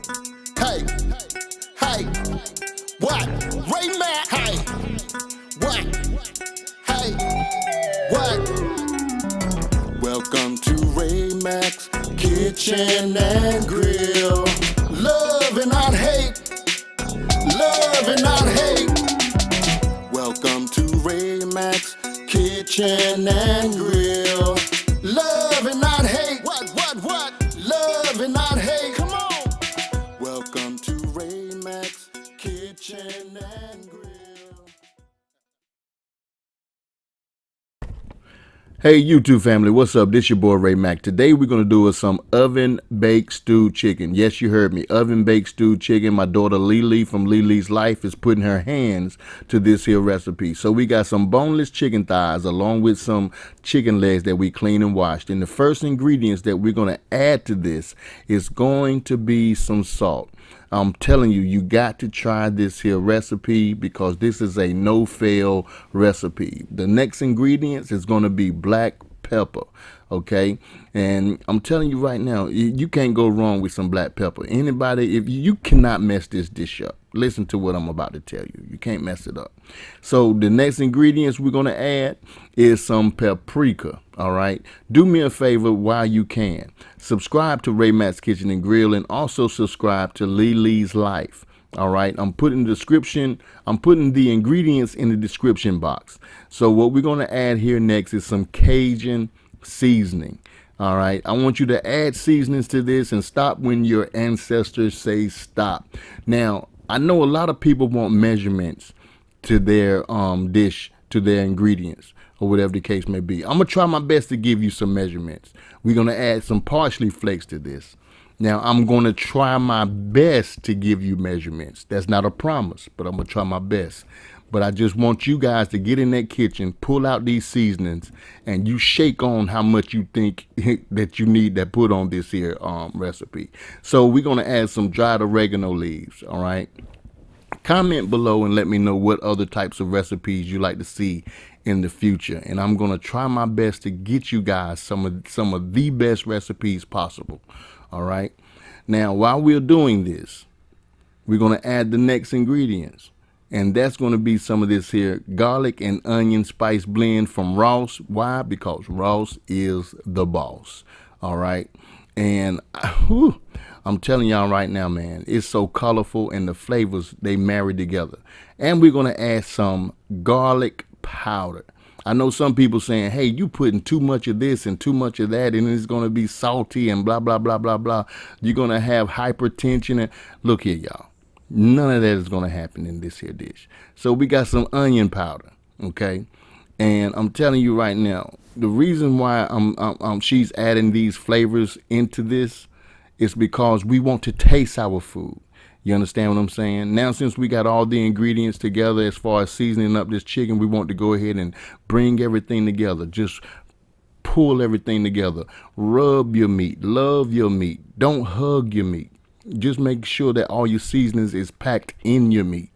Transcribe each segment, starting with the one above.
Hey, hey, what? Ray Mack, hey, what? Hey, what? Welcome to Ray Mack's Kitchen and Grill. Love and not hate. Love and not hate. Welcome to Ray Mack's Kitchen and Grill. Love and not hate. What? Love and not hate. Come on. Welcome to Ray Mack's Kitchen and Grill. Hey YouTube family, what's up? This your boy Ray Mack. Today we're going to do some oven baked stewed chicken. Yes, you heard me, oven baked stewed chicken. My daughter Lele from Lele's Life is putting her hands to this here recipe. So we got some boneless chicken thighs along with some chicken legs that we clean and washed. And the first ingredients that we're going to add to this is going to be some salt. I'm telling you, you got to try this here recipe because this is a no-fail recipe. The next ingredients is going to be black pepper, okay? And I'm telling you right now, you can't go wrong with some black pepper. Anybody, if you cannot mess this dish up. Listen to what I'm about to tell you. You can't mess it up. So the next ingredients we're going to add is some paprika, all right? Do me a favor while you can. Subscribe to Ray Mack's Kitchen and Grill and also subscribe to Lele's Life. All right, I'm putting the ingredients in the description box. So what we're going to add here next is some Cajun seasoning. All right, I want you to add seasonings to this and stop when your ancestors say stop. Now, I know a lot of people want measurements to their dish, to their ingredients, or whatever the case may be. I'm gonna try my best to give you some measurements. We're gonna add some parsley flakes to this. Now, I'm going to try my best to give you measurements. That's not a promise, but I'm going to try my best. But I just want you guys to get in that kitchen, pull out these seasonings, and you shake on how much you think that you need to put on this here recipe. So we're going to add some dried oregano leaves, all right? Comment below and let me know what other types of recipes you like to see in the future. And I'm going to try my best to get you guys some of the best recipes possible. All right. Now, while we're doing this, we're going to add the next ingredients. And that's going to be some of this here garlic and onion spice blend from Ross. Why? Because Ross is the boss. All right. And I'm telling y'all right now, man, it's so colorful and the flavors, they marry together. And we're going to add some garlic powder. I know some people saying, hey, you putting too much of this and too much of that, and it's going to be salty and blah, blah, blah, blah, blah. You're going to have hypertension. And look here, y'all. None of that is going to happen in this here dish. So we got some onion powder, okay? And I'm telling you right now, the reason why she's adding these flavors into this is because we want to taste our food. You understand what I'm saying? Now, since we got all the ingredients together as far as seasoning up this chicken, we want to go ahead and bring everything together. Just pull everything together. Rub your meat. Love your meat. Don't hug your meat. Just make sure that all your seasonings is packed in your meat.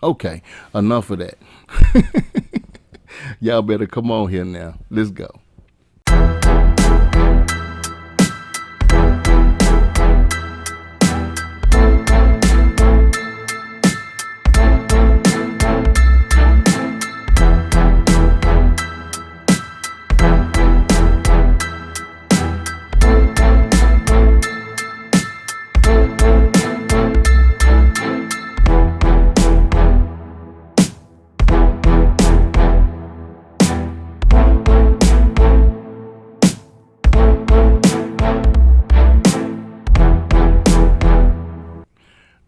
Okay, enough of that. Y'all better come on here now. Let's go.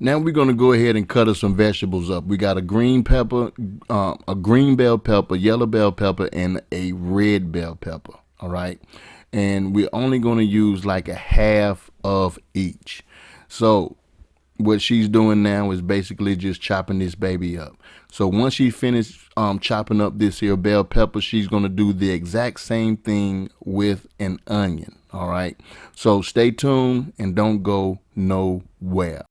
Now we're going to go ahead and cut us some vegetables up. We got a green pepper, a green bell pepper, yellow bell pepper, and a red bell pepper. All right. And we're only going to use like a half of each. So what she's doing now is basically just chopping this baby up. So once she finished chopping up this here bell pepper, she's going to do the exact same thing with an onion. All right. So stay tuned and don't go nowhere.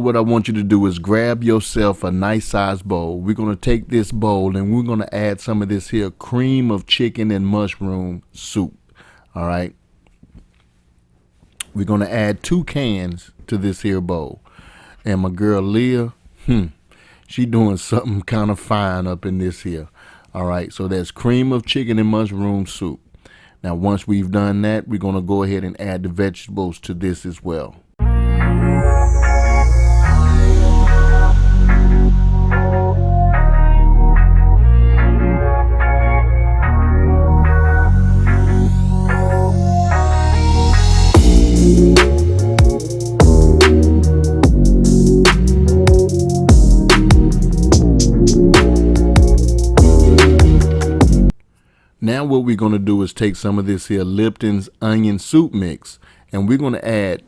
what I want you to do is grab yourself a nice size bowl. We're going to take this bowl and we're going to add some of this here cream of chicken and mushroom soup. All right. We're going to add 2 cans to this here bowl. And my girl Leah, she doing something kind of fine up in this here. All right. So that's cream of chicken and mushroom soup. Now, once we've done that, we're going to go ahead and add the vegetables to this as well. Now what we're going to do is take some of this here Lipton's onion soup mix, and we're going to add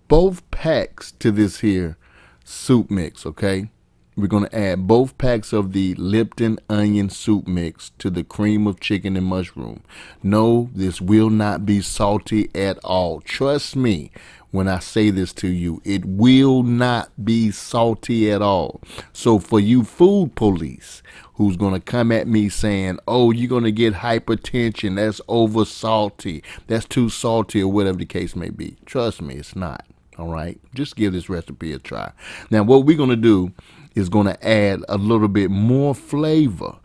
both packs to this here soup mix, okay? We're going to add both packs of the Lipton onion soup mix to the cream of chicken and mushroom. No, this will not be salty at all. Trust me when I say this to you. It will not be salty at all. So for you food police who's going to come at me saying, oh, you're going to get hypertension, that's over salty, that's too salty, or whatever the case may be. Trust me, it's not. All right, just give this recipe a try. Now what we're going to do is going to add a little bit more flavor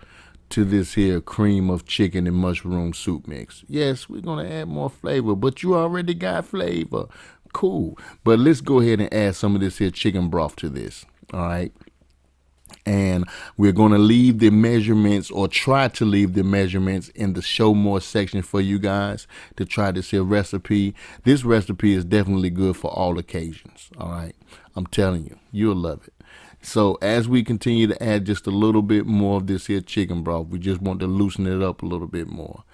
to this here cream of chicken and mushroom soup mix. Yes, we're going to add more flavor, but you already got flavor. Cool. But let's go ahead and add some of this here chicken broth to this. All right. And we're going to leave the measurements, or try to leave the measurements, in the show more section for you guys to try this here recipe. This recipe is definitely good for all occasions. All right. I'm telling you, you'll love it. So as we continue to add just a little bit more of this here chicken broth, we just want to loosen it up a little bit more.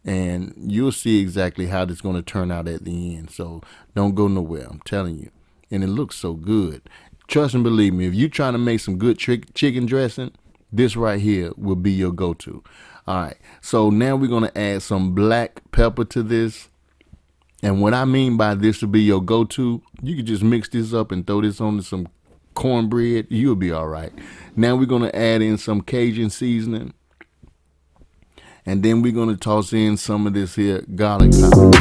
And you'll see exactly how this is going to turn out at the end. So don't go nowhere. I'm telling you. And it looks so good. Trust and believe me, if you're trying to make some good chicken dressing, this right here will be your go-to. All right. So now we're going to add some black pepper to this. And what I mean by this will be your go-to, you can just mix this up and throw this on some cornbread. You'll be all right. Now we're going to add in some Cajun seasoning. And then we're going to toss in some of this here garlic powder.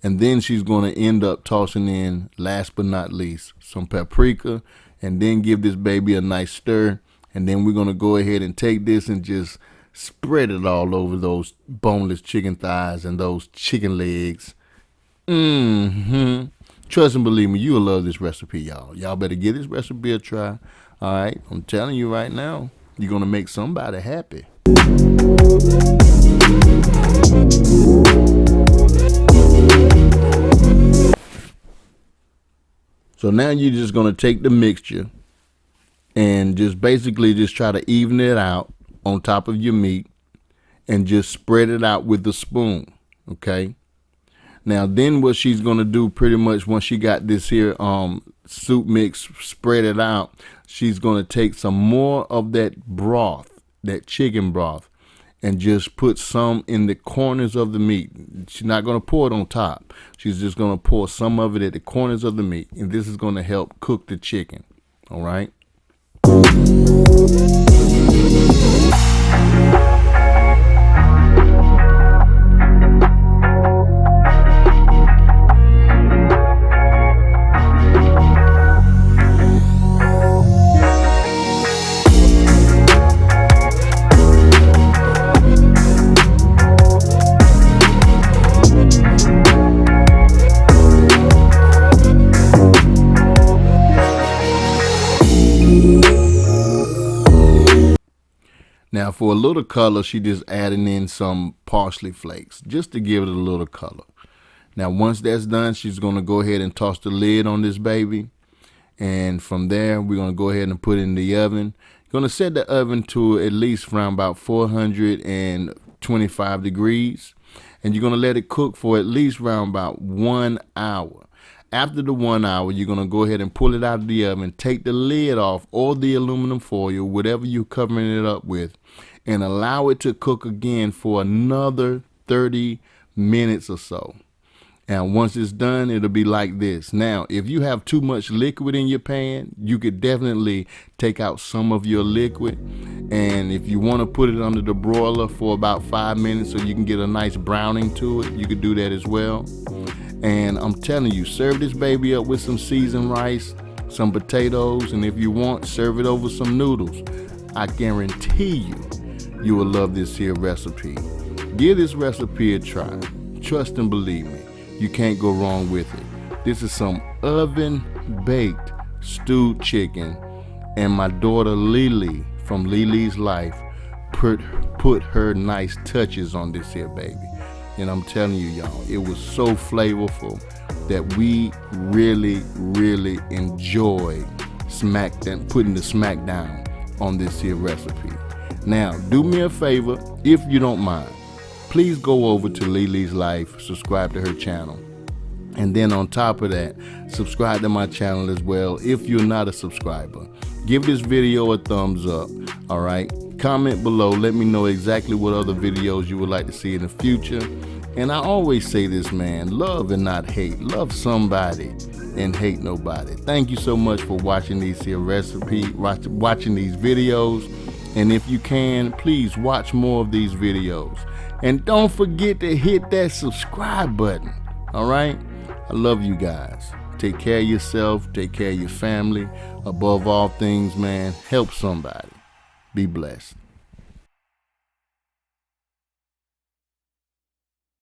And then she's going to end up tossing in, last but not least, some paprika, and then give this baby a nice stir. And then we're going to go ahead and take this and just spread it all over those boneless chicken thighs and those chicken legs. Trust and believe me, you'll love this recipe, y'all. Y'all better give this recipe a try. All right, I'm telling you right now, you're going to make somebody happy. So now you're just going to take the mixture and just basically just try to even it out on top of your meat and just spread it out with the spoon. Okay. Now then what she's going to do pretty much once she got this here soup mix spread it out, she's going to take some more of that broth, that chicken broth, and just put some in the corners of the meat. She's not going to pour it on top. She's just going to pour some of it at the corners of the meat. And this is going to help cook the chicken. All right. Now for a little color, she just adding in some parsley flakes just to give it a little color. Now once that's done, she's going to go ahead and toss the lid on this baby. And from there, we're going to go ahead and put it in the oven. Going to set the oven to at least around about 425 degrees. And you're going to let it cook for at least around about 1 hour. After the 1 hour, you're going to go ahead and pull it out of the oven, take the lid off or the aluminum foil, whatever you're covering it up with, and allow it to cook again for another 30 minutes or so. And once it's done, it'll be like this. Now, if you have too much liquid in your pan, you could definitely take out some of your liquid. And if you want to put it under the broiler for about 5 minutes so you can get a nice browning to it, you could do that as well. And I'm telling you, serve this baby up with some seasoned rice, some potatoes, and if you want, serve it over some noodles. I guarantee you will love this here recipe. Give this recipe a try. Trust and believe me. You can't go wrong with it. This is some oven-baked stewed chicken, and my daughter Lele from Lele's Life put her nice touches on this here baby. And I'm telling you, y'all, it was so flavorful that we really, really enjoyed putting the smack down on this here recipe. Now, do me a favor, if you don't mind. Please go over to Lele's Life, subscribe to her channel. And then on top of that, subscribe to my channel as well if you're not a subscriber. Give this video a thumbs up, all right? Comment below, let me know exactly what other videos you would like to see in the future. And I always say this, man, love and not hate. Love somebody and hate nobody. Thank you so much for watching these here watching these videos. And if you can, please watch more of these videos. And don't forget to hit that subscribe button, all right? I love you guys. Take care of yourself, take care of your family. Above all things, man, help somebody. Be blessed.